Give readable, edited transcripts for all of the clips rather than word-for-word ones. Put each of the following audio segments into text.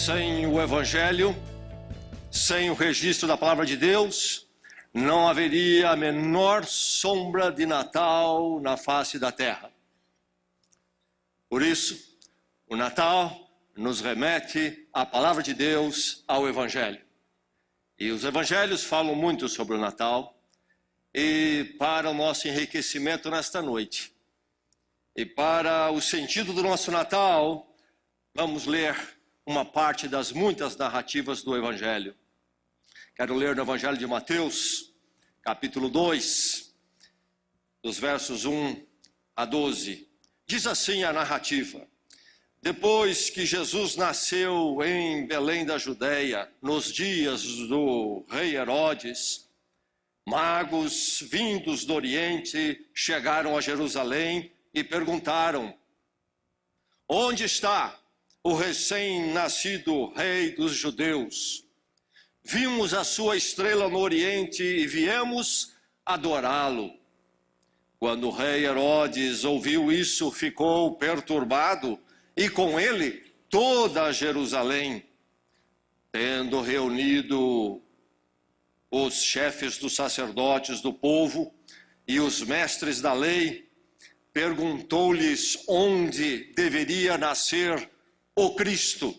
Sem o Evangelho, sem o registro da Palavra de Deus, não haveria a menor sombra de Natal na face da terra. Por isso, o Natal nos remete à Palavra de Deus, ao Evangelho. E os Evangelhos falam muito sobre o Natal, e para o nosso enriquecimento nesta noite, e para o sentido do nosso Natal, vamos ler uma parte das muitas narrativas do Evangelho. Quero ler no Evangelho de Mateus, capítulo 2, dos versos 1 a 12. Diz assim a narrativa: depois que Jesus nasceu em Belém da Judeia, nos dias do rei Herodes, magos vindos do Oriente chegaram a Jerusalém e perguntaram: onde está o recém-nascido rei dos judeus? Vimos a sua estrela no Oriente e viemos adorá-lo. Quando o rei Herodes ouviu isso, ficou perturbado, e com ele toda Jerusalém. Tendo reunido os chefes dos sacerdotes do povo e os mestres da lei, perguntou-lhes onde deveria nascer o Cristo.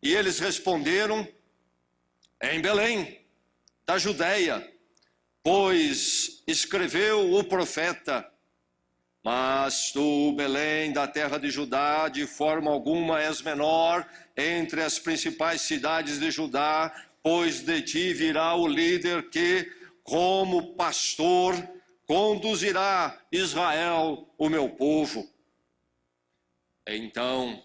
E eles responderam: em Belém da Judeia, pois escreveu o profeta: mas tu, Belém, da terra de Judá, de forma alguma és menor entre as principais cidades de Judá, pois de ti virá o líder que, como pastor, conduzirá Israel, o meu povo. Então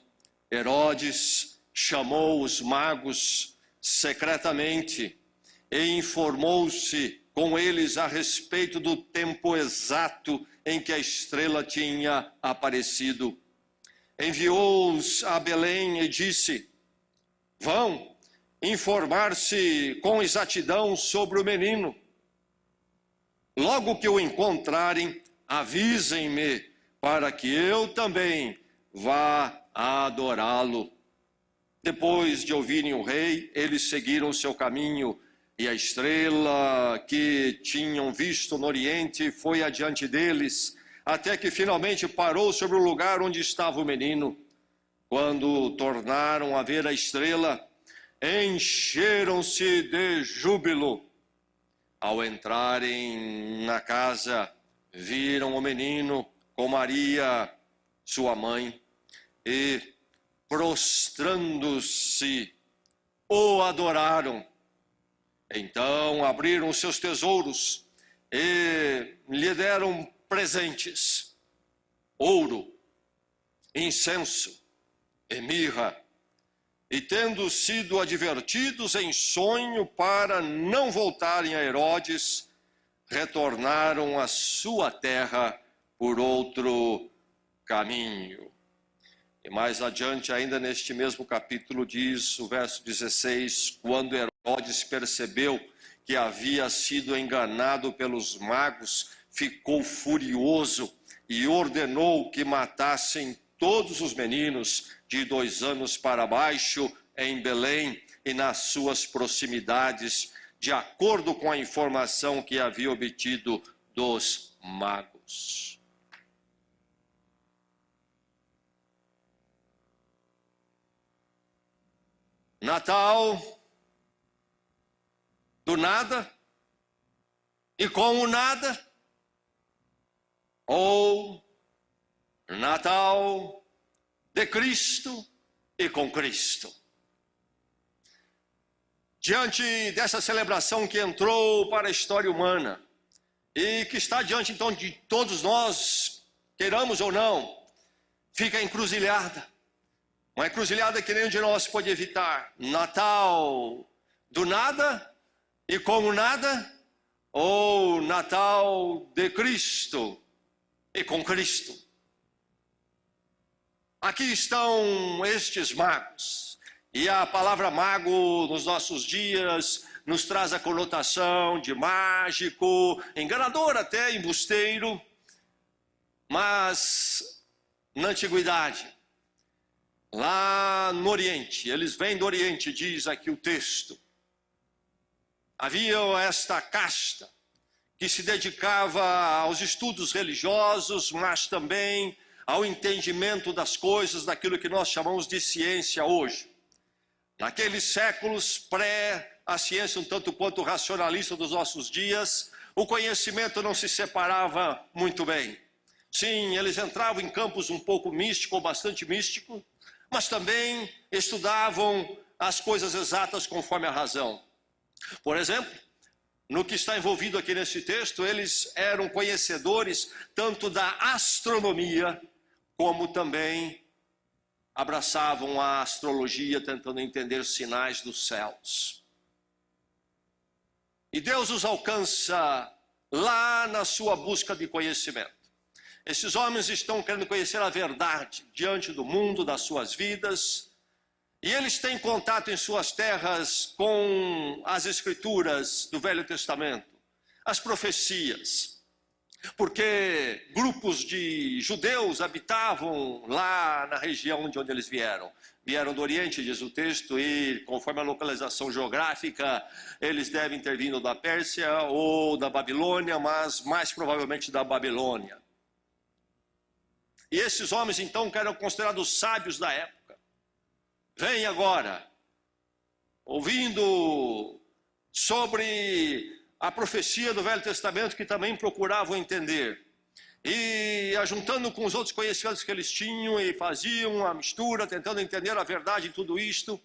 Herodes chamou os magos secretamente e informou-se com eles a respeito do tempo exato em que a estrela tinha aparecido. Enviou-os a Belém e disse: vão informar-se com exatidão sobre o menino. Logo que o encontrarem, avisem-me, para que eu também vá adorá-lo. Depois de ouvirem o rei, eles seguiram o seu caminho, e a estrela que tinham visto no Oriente foi adiante deles, até que finalmente parou sobre o lugar onde estava o menino. Quando tornaram a ver a estrela, encheram-se de júbilo. Ao entrarem na casa, viram o menino com Maria, sua mãe, e, prostrando-se, o adoraram. Então abriram os seus tesouros e lhe deram presentes: ouro, incenso e mirra. E tendo sido advertidos em sonho para não voltarem a Herodes, retornaram à sua terra por outro caminho. E mais adiante, ainda neste mesmo capítulo, diz o verso 16: quando Herodes percebeu que havia sido enganado pelos magos, ficou furioso e ordenou que matassem todos os meninos de 2 anos para baixo em Belém e nas suas proximidades, de acordo com a informação que havia obtido dos magos. Natal, do nada e com o nada, ou Natal de Cristo e com Cristo. Diante dessa celebração que entrou para a história humana e que está diante então de todos nós, queiramos ou não, fica a encruzilhada. Uma encruzilhada que nenhum de nós pode evitar. Natal do nada e com o nada, ou Natal de Cristo e com Cristo. Aqui estão estes magos, e a palavra mago nos nossos dias nos traz a conotação de mágico, enganador até, embusteiro, mas na antiguidade lá no Oriente, eles vêm do Oriente, diz aqui o texto. Havia esta casta que se dedicava aos estudos religiosos, mas também ao entendimento das coisas, daquilo que nós chamamos de ciência hoje. Naqueles séculos pré a ciência um tanto quanto racionalista dos nossos dias, o conhecimento não se separava muito bem. Sim, eles entravam em campos um pouco místico, ou bastante místico, mas também estudavam as coisas exatas conforme a razão. Por exemplo, no que está envolvido aqui nesse texto, eles eram conhecedores tanto da astronomia, como também abraçavam a astrologia, tentando entender os sinais dos céus. E Deus os alcança lá na sua busca de conhecimento. Esses homens estão querendo conhecer a verdade diante do mundo, das suas vidas, e eles têm contato em suas terras com as escrituras do Velho Testamento, as profecias, porque grupos de judeus habitavam lá na região de onde eles vieram. Vieram do Oriente, diz o texto, e conforme a localização geográfica, eles devem ter vindo da Pérsia ou da Babilônia, mas mais provavelmente da Babilônia. E esses homens, então, que eram considerados sábios da época, vêm agora, ouvindo sobre a profecia do Velho Testamento, que também procuravam entender, e ajuntando com os outros conhecimentos que eles tinham, e faziam uma mistura, tentando entender a verdade em tudo isto,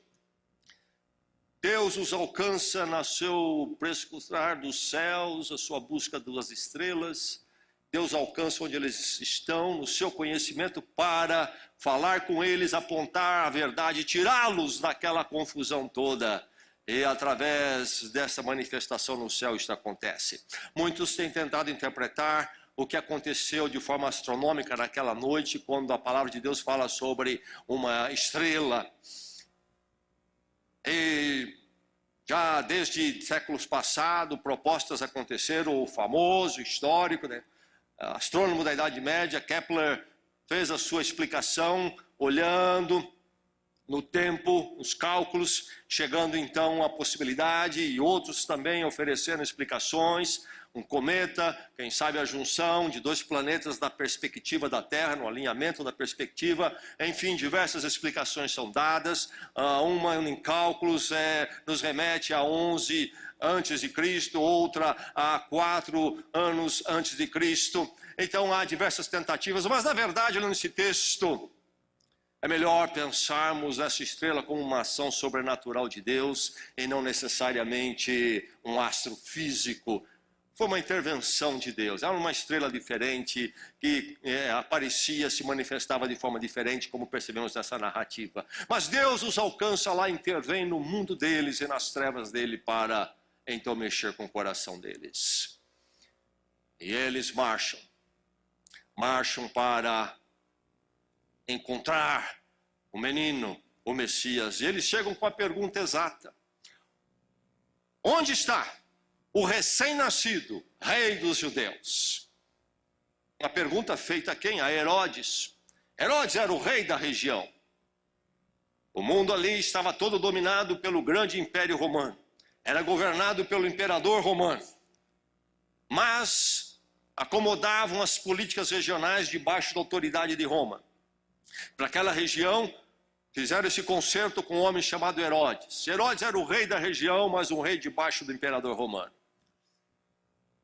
Deus os alcança no seu prescrutar dos céus, a sua busca das estrelas. Deus alcança onde eles estão, no seu conhecimento, para falar com eles, apontar a verdade, tirá-los daquela confusão toda. E através dessa manifestação no céu isso acontece. Muitos têm tentado interpretar o que aconteceu de forma astronômica naquela noite, quando a palavra de Deus fala sobre uma estrela. E já desde séculos passados, propostas aconteceram, o famoso, histórico, né? Astrônomo da Idade Média, Kepler, fez a sua explicação, olhando no tempo, os cálculos, chegando então à possibilidade, e outros também ofereceram explicações, um cometa, quem sabe a junção de dois planetas da perspectiva da Terra, no alinhamento da perspectiva, enfim, diversas explicações são dadas, uma em cálculos nos remete a 11 antes de Cristo, outra a 4 anos antes de Cristo. Então há diversas tentativas, mas na verdade nesse texto é melhor pensarmos essa estrela como uma ação sobrenatural de Deus e não necessariamente um astro físico. Foi uma intervenção de Deus, era uma estrela diferente que aparecia, se manifestava de forma diferente, como percebemos nessa narrativa. Mas Deus os alcança lá, intervém no mundo deles e nas trevas dele para então mexer com o coração deles. E eles marcham para encontrar o menino, o Messias. E eles chegam com a pergunta exata: onde está o recém-nascido rei dos judeus? Uma pergunta feita a quem? A Herodes. Herodes era o rei da região. O mundo ali estava todo dominado pelo grande império romano. Era governado pelo imperador romano. Mas acomodavam as políticas regionais debaixo da autoridade de Roma. Para aquela região, fizeram esse concerto com um homem chamado Herodes. Herodes era o rei da região, mas um rei debaixo do imperador romano.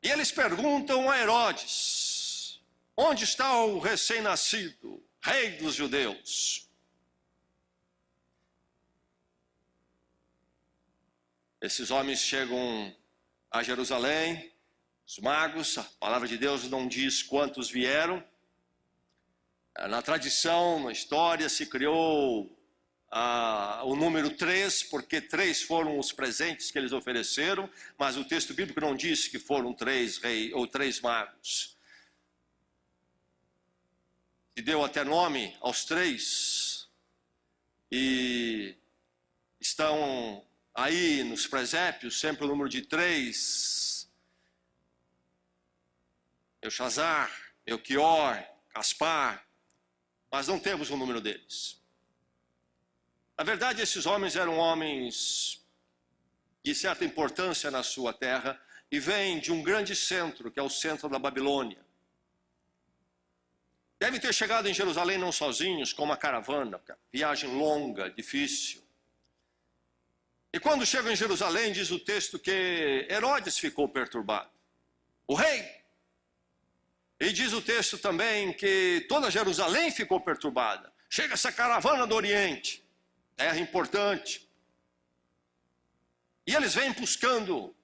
E eles perguntam a Herodes: onde está o recém-nascido, rei dos judeus? Esses homens chegam a Jerusalém, os magos, a palavra de Deus não diz quantos vieram. Na tradição, na história, se criou o número 3, porque 3 foram os presentes que eles ofereceram, mas o texto bíblico não diz que foram 3 reis ou 3 magos. E deu até nome aos 3, e estão aí nos presépios sempre o número de 3, Belshazzar, Melquior, Gaspar, mas não temos o número deles. Na verdade, esses homens eram homens de certa importância na sua terra e vêm de um grande centro, que é o centro da Babilônia. Devem ter chegado em Jerusalém não sozinhos, com uma caravana, viagem longa, difícil. E quando chegam em Jerusalém, diz o texto que Herodes ficou perturbado, o rei. E diz o texto também que toda Jerusalém ficou perturbada. Chega essa caravana do Oriente, terra importante. E eles vêm buscando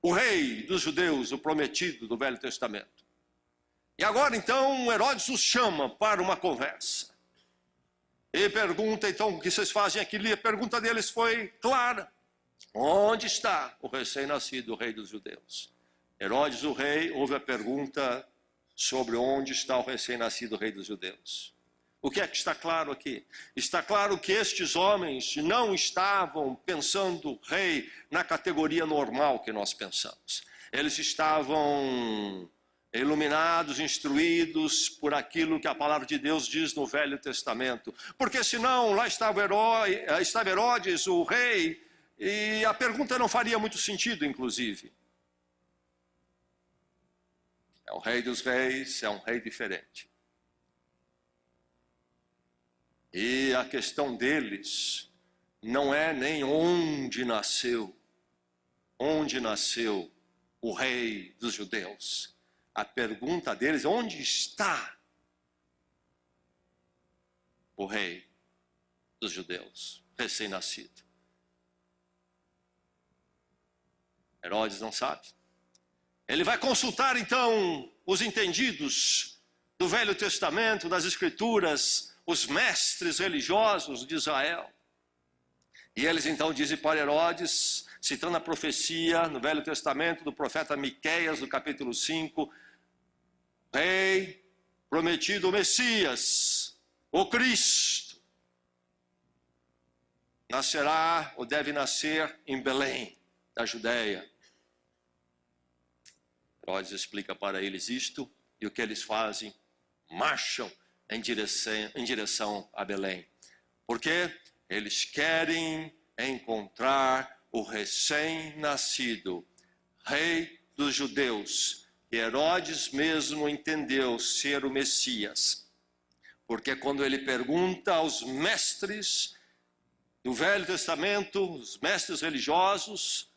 o rei dos judeus, o prometido do Velho Testamento. E agora então Herodes os chama para uma conversa. E pergunta então o que vocês fazem aqui. A pergunta deles foi clara: onde está o recém-nascido rei dos judeus? Herodes o rei ouve a pergunta sobre onde está o recém-nascido rei dos judeus. O que é que está claro aqui? Está claro que estes homens não estavam pensando rei na categoria normal que nós pensamos. Eles estavam iluminados, instruídos por aquilo que a palavra de Deus diz no Velho Testamento. Porque senão lá estava Herodes, o rei, e a pergunta não faria muito sentido, inclusive. É o rei dos reis, é um rei diferente. E a questão deles não é nem onde nasceu o rei dos judeus. A pergunta deles é: onde está o rei dos judeus, recém-nascido? Herodes não sabe. Ele vai consultar então os entendidos do Velho Testamento, das Escrituras, os mestres religiosos de Israel. E eles então dizem para Herodes, citando a profecia no Velho Testamento do profeta Miqueias, no capítulo 5, rei prometido, o Messias, o Cristo, nascerá ou deve nascer em Belém, da Judéia. Herodes explica para eles isto, e o que eles fazem? Marcham em direção a Belém. Porque eles querem encontrar o recém-nascido rei dos judeus, que Herodes mesmo entendeu ser o Messias. Porque quando ele pergunta aos mestres do Velho Testamento, os mestres religiosos,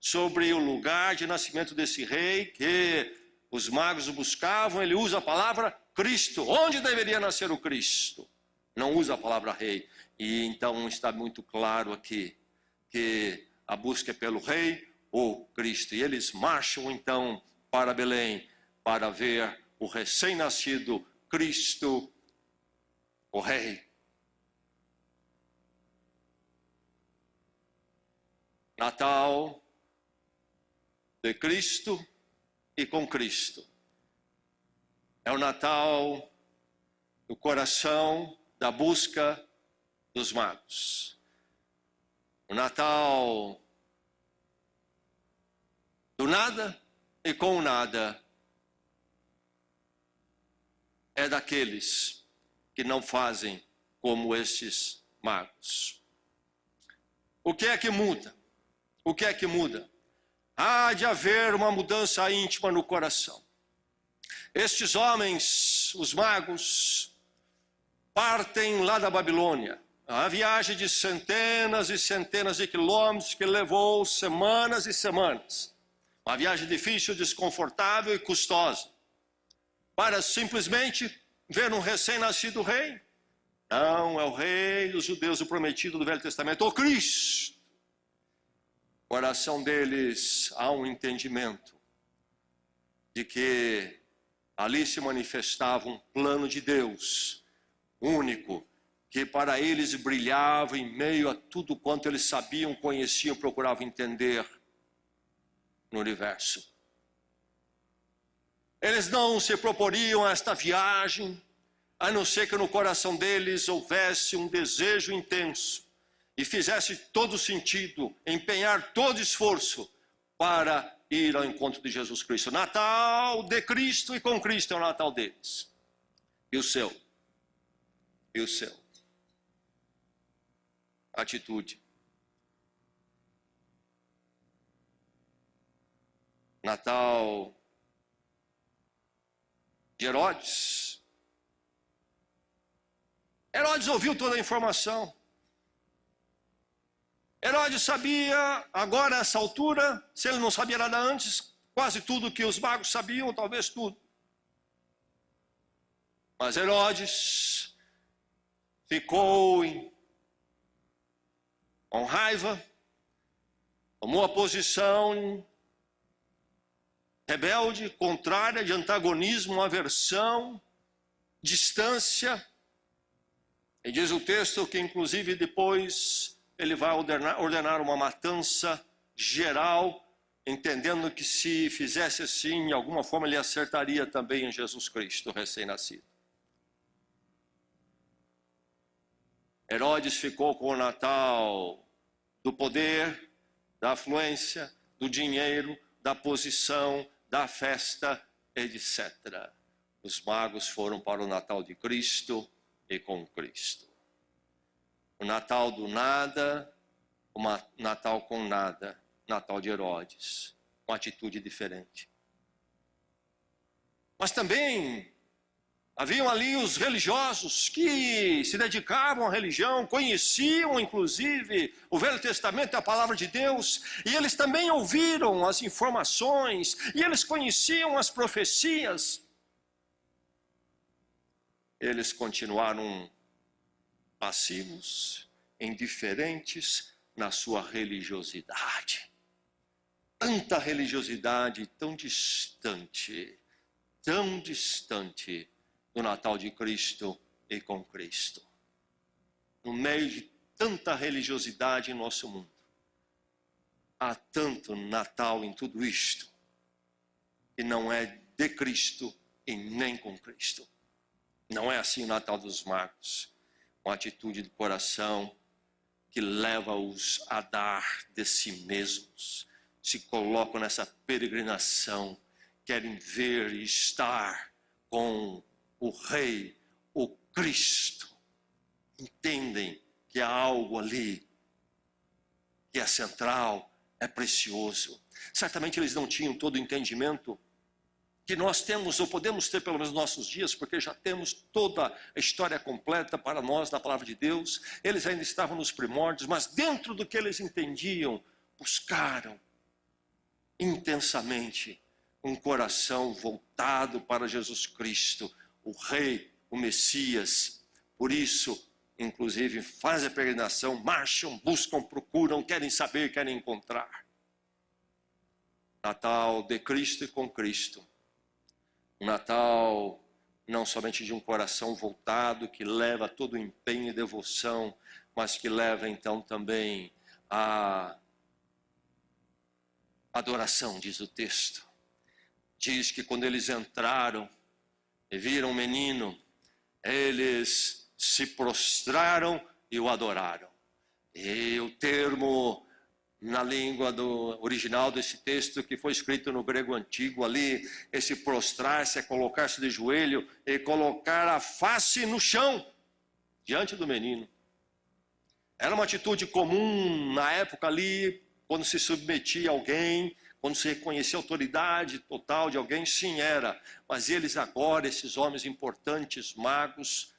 sobre o lugar de nascimento desse rei que os magos buscavam, ele usa a palavra Cristo. Onde deveria nascer o Cristo? Não usa a palavra rei. E então está muito claro aqui que a busca é pelo rei ou Cristo. E eles marcham então para Belém para ver o recém-nascido Cristo, o rei. Natal de Cristo e com Cristo. É o Natal do coração da busca dos magos. O Natal do nada e com o nada é daqueles que não fazem como estes magos. O que é que muda? O que é que muda? Há de haver uma mudança íntima no coração. Estes homens, os magos, partem lá da Babilônia. A viagem de centenas e centenas de quilômetros que levou semanas e semanas. Uma viagem difícil, desconfortável e custosa. Para simplesmente ver um recém-nascido rei. Não, é o rei dos judeus, o prometido do Velho Testamento, o Cristo. No coração deles há um entendimento de que ali se manifestava um plano de Deus único, que para eles brilhava em meio a tudo quanto eles sabiam, conheciam, procuravam entender no universo. Eles não se proporiam a esta viagem, a não ser que no coração deles houvesse um desejo intenso e fizesse todo sentido, empenhar todo esforço para ir ao encontro de Jesus Cristo. Natal de Cristo e com Cristo é o Natal deles. E o seu? E o seu? atitude. Natal de Herodes. Herodes ouviu toda a informação. Herodes sabia, agora, a essa altura, se ele não sabia nada antes, quase tudo que os magos sabiam, talvez tudo. Mas Herodes ficou com raiva, tomou a posição rebelde, contrária, de antagonismo, aversão, distância. E diz o texto que, inclusive, depois ele vai ordenar uma matança geral, entendendo que se fizesse assim, de alguma forma ele acertaria também em Jesus Cristo, recém-nascido. Herodes ficou com o Natal do poder, da afluência, do dinheiro, da posição, da festa, etc. Os magos foram para o Natal de Cristo e com Cristo. O Natal do nada, o Natal com nada, Natal de Herodes, uma atitude diferente. Mas também haviam ali os religiosos que se dedicavam à religião, conheciam inclusive o Velho Testamento e a palavra de Deus, e eles também ouviram as informações, e eles conheciam as profecias. Eles continuaram passivos, indiferentes na sua religiosidade. Tanta religiosidade tão distante do Natal de Cristo e com Cristo. No meio de tanta religiosidade em nosso mundo, há tanto Natal em tudo isto, que não é de Cristo e nem com Cristo. Não é assim o Natal dos magos, uma atitude do coração que leva-os a dar de si mesmos, se colocam nessa peregrinação, querem ver e estar com o Rei, o Cristo. Entendem que há algo ali que é central, é precioso. Certamente eles não tinham todo o entendimento que nós temos, ou podemos ter pelo menos nos nossos dias, porque já temos toda a história completa para nós na palavra de Deus. Eles ainda estavam nos primórdios, mas dentro do que eles entendiam, buscaram intensamente um coração voltado para Jesus Cristo, o Rei, o Messias. Por isso, inclusive, fazem a peregrinação, marcham, buscam, procuram, querem saber, querem encontrar. Natal de Cristo e com Cristo. Um Natal não somente de um coração voltado, que leva todo o empenho e devoção, mas que leva então também a adoração, diz o texto. Diz que quando eles entraram e viram o menino, eles se prostraram e o adoraram. E o termo na língua original desse texto, que foi escrito no grego antigo ali, esse prostrar-se é colocar-se de joelho e colocar a face no chão, diante do menino. Era uma atitude comum na época ali, quando se submetia a alguém, quando se reconhecia a autoridade total de alguém, sim, era. Mas eles agora, esses homens importantes, magos,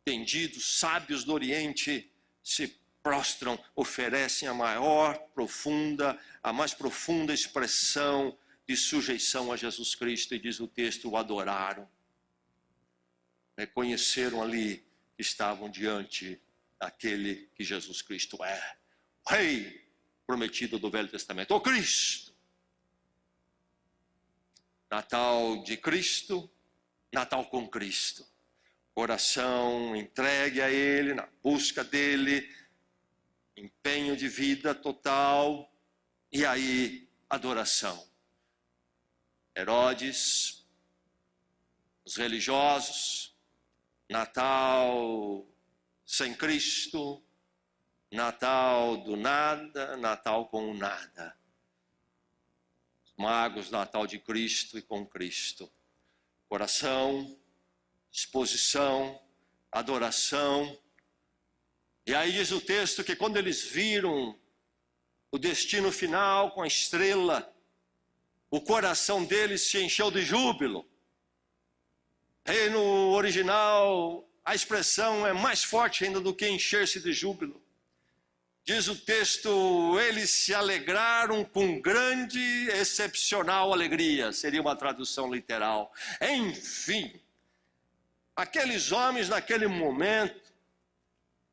entendidos, sábios do Oriente, se prostram, oferecem a mais profunda expressão de sujeição a Jesus Cristo, e diz o texto, o adoraram. Reconheceram ali que estavam diante daquele que Jesus Cristo é, o Rei prometido do Velho Testamento, o Cristo. Natal de Cristo, Natal com Cristo. Coração entregue a Ele, na busca dEle, empenho de vida total, e aí adoração. Herodes, os religiosos, Natal sem Cristo, Natal do nada, Natal com o nada. Os magos, Natal de Cristo e com Cristo. Coração, disposição, adoração, E aí diz o texto que quando eles viram o destino final com a estrela, o coração deles se encheu de júbilo. E no original, a expressão é mais forte ainda do que encher-se de júbilo. Diz o texto, eles se alegraram com grande, excepcional alegria. Seria uma tradução literal. Enfim, aqueles homens naquele momento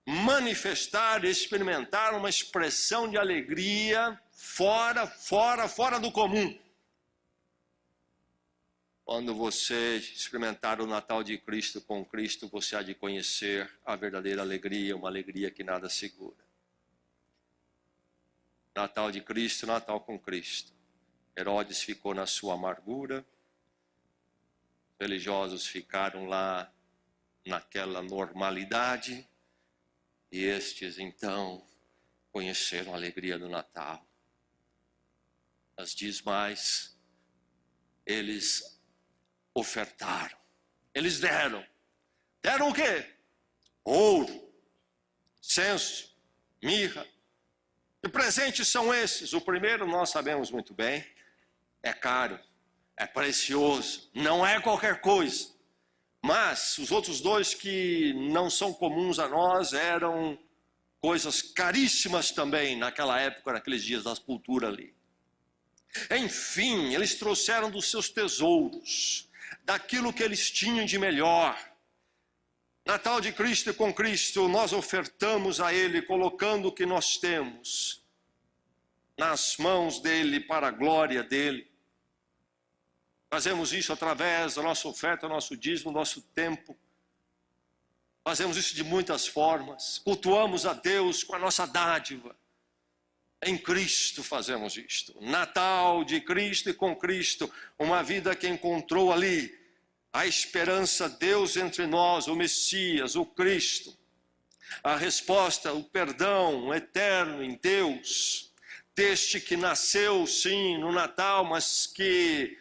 manifestaram, experimentaram uma expressão de alegria fora do comum. Quando você experimentar o Natal de Cristo com Cristo, você há de conhecer a verdadeira alegria, uma alegria que nada segura. Natal de Cristo, Natal com Cristo. Herodes ficou na sua amargura, religiosos ficaram lá naquela normalidade, e estes então conheceram a alegria do Natal. Mas diz mais, eles ofertaram, eles deram o quê? Ouro, incenso, mirra. Que presentes são esses? O primeiro nós sabemos muito bem, é caro, é precioso, não é qualquer coisa. Mas os outros dois que não são comuns a nós eram coisas caríssimas também naquela época, naqueles dias da cultura ali. Enfim, eles trouxeram dos seus tesouros, daquilo que eles tinham de melhor. Natal de Cristo e com Cristo, nós ofertamos a Ele, colocando o que nós temos nas mãos dEle, para a glória dEle. Fazemos isso através da nossa oferta, do nosso dízimo, do nosso tempo. Fazemos isso de muitas formas. Cultuamos a Deus com a nossa dádiva. Em Cristo fazemos isto. Natal de Cristo e com Cristo. Uma vida que encontrou ali a esperança, Deus entre nós, o Messias, o Cristo. A resposta, o perdão eterno em Deus. Deste que nasceu, sim, no Natal, mas que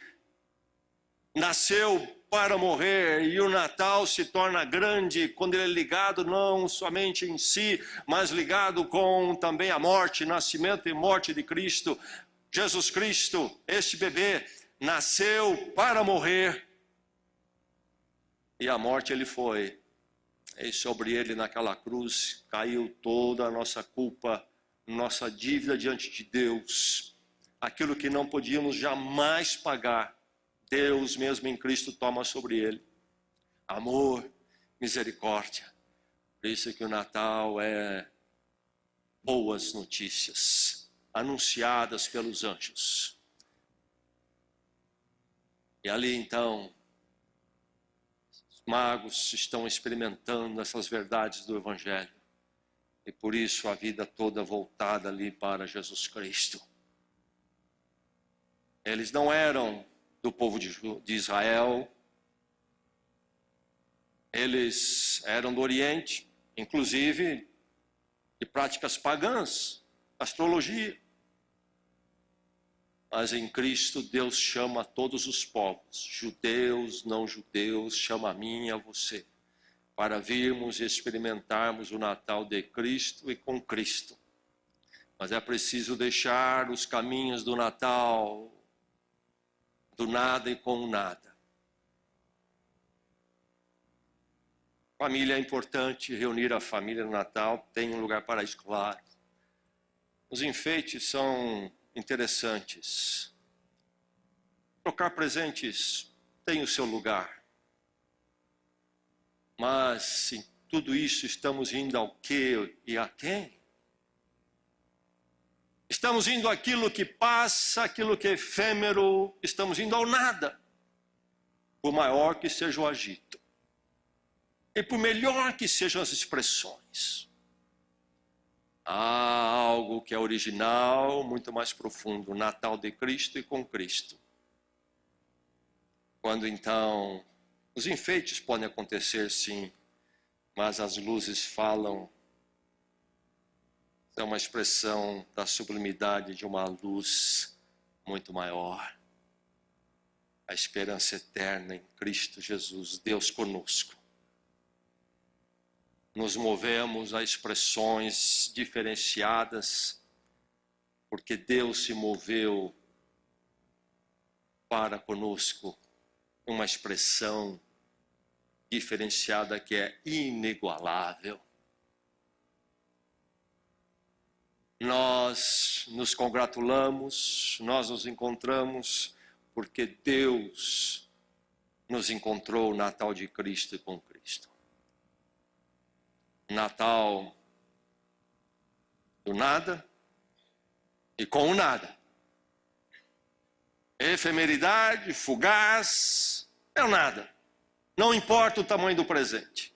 nasceu para morrer, e o Natal se torna grande quando ele é ligado não somente em si, mas ligado com também a morte, nascimento e morte de Cristo. Jesus Cristo, este bebê, nasceu para morrer, e a morte ele foi, e sobre ele naquela cruz caiu toda a nossa culpa, nossa dívida diante de Deus, aquilo que não podíamos jamais pagar. Deus mesmo em Cristo toma sobre ele. Amor, misericórdia. Por isso que o Natal é boas notícias, anunciadas pelos anjos. E ali então, os magos estão experimentando essas verdades do Evangelho. E por isso a vida toda voltada ali para Jesus Cristo. Eles não eram do povo de Israel, eles eram do Oriente, inclusive de práticas pagãs, astrologia. Mas em Cristo Deus chama todos os povos, judeus, não judeus, chama a mim e a você, para virmos e experimentarmos o Natal de Cristo e com Cristo. Mas é preciso deixar os caminhos do Natal, do nada e com o nada. Família é importante, reunir a família no Natal, tem um lugar para isso, claro. Os enfeites são interessantes. Trocar presentes tem o seu lugar. Mas em tudo isso estamos indo ao que e a quem? Estamos indo àquilo que passa, aquilo que é efêmero, estamos indo ao nada. Por maior que seja o agito. E por melhor que sejam as expressões. Há algo que é original, muito mais profundo, o Natal de Cristo e com Cristo. Quando então, os enfeites podem acontecer sim, mas as luzes falam. É uma expressão da sublimidade de uma luz muito maior. A esperança eterna em Cristo Jesus, Deus conosco. nos movemos a expressões diferenciadas, porque Deus se moveu para conosco uma expressão diferenciada que é inigualável. Nós nos congratulamos, nós nos encontramos, porque Deus nos encontrou o Natal de Cristo e com Cristo. Natal do nada e com o nada. Efemeridade, fugaz, é o nada. Não importa o tamanho do presente.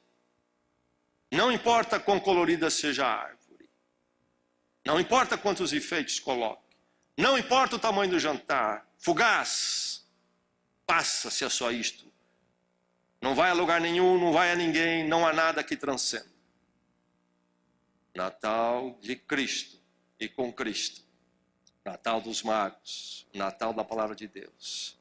Não importa quão colorida seja a árvore. Não importa quantos enfeites coloque. Não importa o tamanho do jantar. Fugaz. Passa-se a só isto. Não vai a lugar nenhum, não vai a ninguém, não há nada que transcenda. Natal de Cristo e com Cristo. Natal dos magos, Natal da palavra de Deus.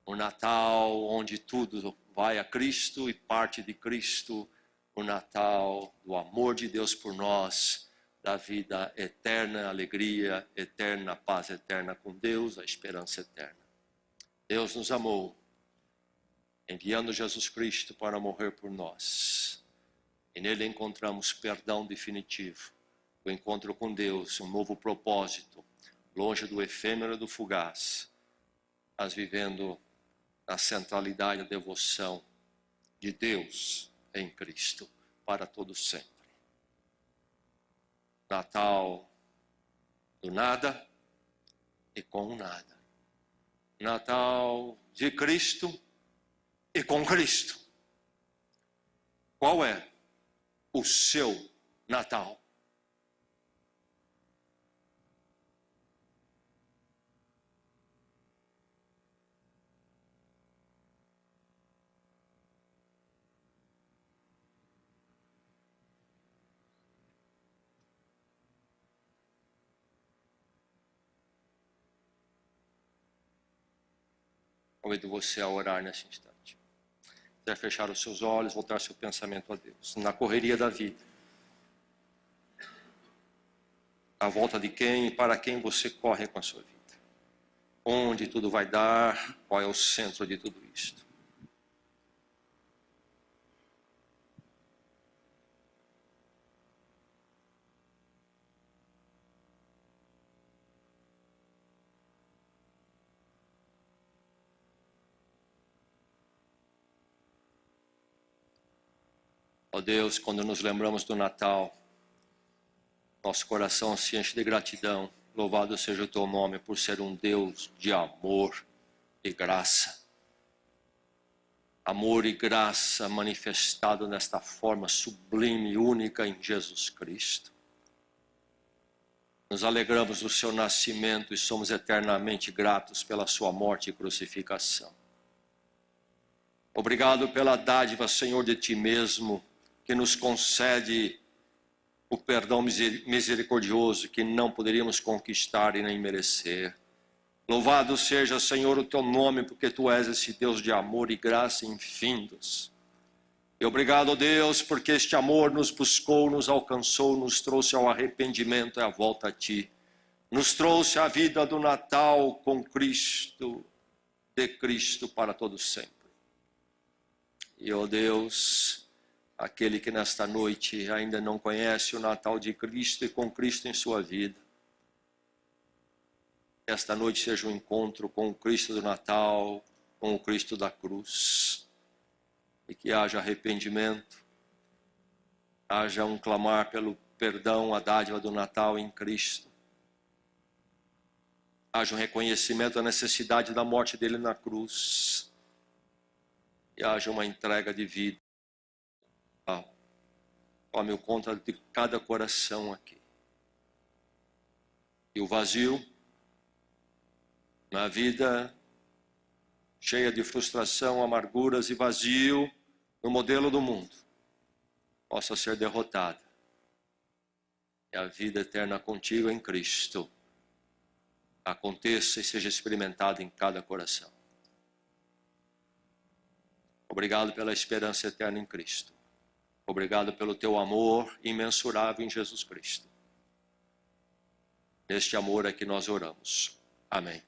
O Natal onde tudo vai a Cristo e parte de Cristo. O Natal do amor de Deus por nós, da vida eterna, alegria eterna, paz eterna com Deus, a esperança eterna. Deus nos amou, enviando Jesus Cristo para morrer por nós. E nele encontramos perdão definitivo, o encontro com Deus, um novo propósito, longe do efêmero e do fugaz, mas vivendo na centralidade da devoção de Deus em Cristo, para todo sempre. Natal do nada e com o nada. Natal de Cristo e com Cristo. Qual é o seu Natal? Convido você a orar nesse instante. Quiser fechar os seus olhos, voltar seu pensamento a Deus. Na correria da vida. À volta de quem e para quem você corre com a sua vida. Onde tudo vai dar, qual é o centro de tudo isto. Ó Deus, quando nos lembramos do Natal, nosso coração se enche de gratidão. Louvado seja o teu nome por ser um Deus de amor e graça. Amor e graça manifestado nesta forma sublime e única em Jesus Cristo. Nos alegramos do seu nascimento e somos eternamente gratos pela sua morte e crucificação. Obrigado pela dádiva, Senhor, de ti mesmo, que nos concede o perdão misericordioso que não poderíamos conquistar e nem merecer. Louvado seja, Senhor, o teu nome, porque tu és esse Deus de amor e graça infindos. E obrigado, Deus, porque este amor nos buscou, nos alcançou, nos trouxe ao arrependimento e à volta a ti. Nos trouxe a vida do Natal com Cristo, de Cristo para todo sempre. E, ó Deus, aquele que nesta noite ainda não conhece o Natal de Cristo e com Cristo em sua vida, esta noite seja um encontro com o Cristo do Natal, com o Cristo da cruz, e que haja arrependimento, haja um clamar pelo perdão, a dádiva do Natal em Cristo, haja um reconhecimento da necessidade da morte dele na cruz, e haja uma entrega de vida. Tome o conta de cada coração aqui. E o vazio, na vida cheia de frustração, amarguras e vazio, no modelo do mundo, possa ser derrotada. E a vida eterna contigo em Cristo aconteça e seja experimentada em cada coração. Obrigado pela esperança eterna em Cristo. Obrigado pelo teu amor imensurável em Jesus Cristo. Neste amor é que nós oramos. Amém.